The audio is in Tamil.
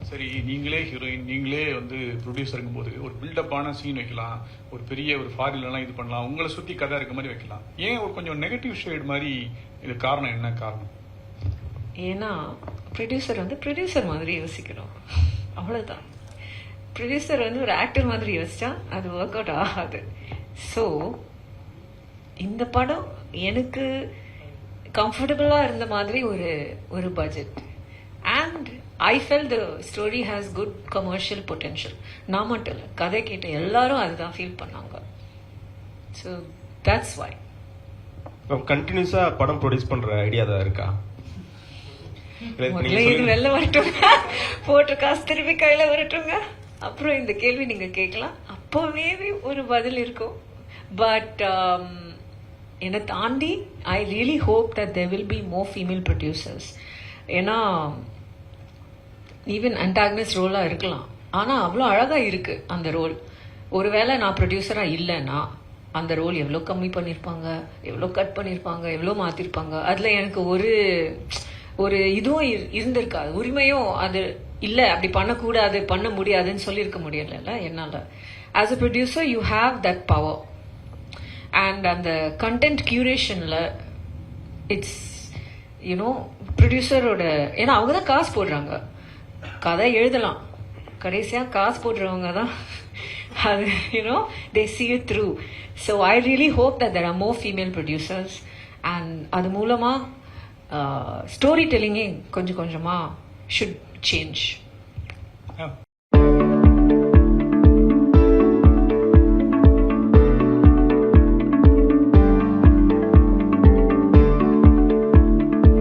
சரி, நீங்களே ஹீரோயின், நீங்களே வந்து ப்ரொடியூசருங்கும் போது ஒரு பில்டப்பான சீன் வைக்கலாம், ஒரு பெரிய ஒரு ஃபாரின்லாம் இது பண்ணலாம், உங்களை சுற்றி கதை இருக்க மாதிரி வைக்கலாம். ஏன் ஒரு கொஞ்சம் நெகட்டிவ் ஷேட் மாதிரி? இது காரணம் என்ன காரணம்? ஏன்னா ப்ரொடியூசர் வந்து ப்ரொடியூசர் மாதிரி யோசிக்கணும், அவ்வளோதான். ப்ரொடியூசர் வந்து ஒரு ஆக்டர் மாதிரி யோசிச்சா அது ஒர்க் அவுட் ஆகாது. ஸோ இந்த படம் எனக்கு கம்ஃபர்டபுளாக இருந்த மாதிரி ஒரு budget, and I felt the story has good commercial potential. நான் மட்டும் இல்லை, கதை கேட்ட எல்லாரும் அதுதான் ஃபீல் பண்ணாங்க. So that's why. கண்டினியூஸாக படம் ப்ரொடியூஸ் பண்ணுற ஐடியா தான் இருக்கா? முதல்ல இது வெளில வரட்டுங்க, போட்ட காசு திருப்பி கையில வரட்டுங்க, அப்புறம் இந்த கேள்வி நீங்க கேட்கலாம், அப்போவே ஒரு பதில் இருக்கும். பட் என்னை தாண்டி I really hope that there will be more female producers. ஏன்னா ஈவன் அன்டாகனிஸ்ட் ரோலாக இருக்கலாம், ஆனால் அவ்வளோ அழகாக இருக்கு அந்த ரோல். ஒருவேளை நான் ப்ரொடியூசராக இல்லைன்னா அந்த ரோல் எவ்வளோ கம்மி பண்ணியிருப்பாங்க, எவ்வளோ கட் பண்ணியிருப்பாங்க, எவ்வளோ மாற்றிருப்பாங்க. அதில் எனக்கு ஒரு இதுவும் இருந்திருக்காது, உரிமையும் அது இல்லை, அப்படி பண்ணக்கூடாது, பண்ண முடியாதுன்னு சொல்லியிருக்க முடியல என்னால். As a producer you have that power. And அந்த கண்டென்ட் கியூரேஷனில் இட்ஸ் யூனோ ப்ரொடியூசரோட, ஏன்னா அவங்க தான் காசு போடுறாங்க. கதை எழுதலாம், கடைசியாக காசு போடுறவங்க தான் அது you know they see it through. So I really hope that there are more female producers, and அது மூலமாக ஸ்டோரி டெல்லிங்கே கொஞ்சம் கொஞ்சமாக should change.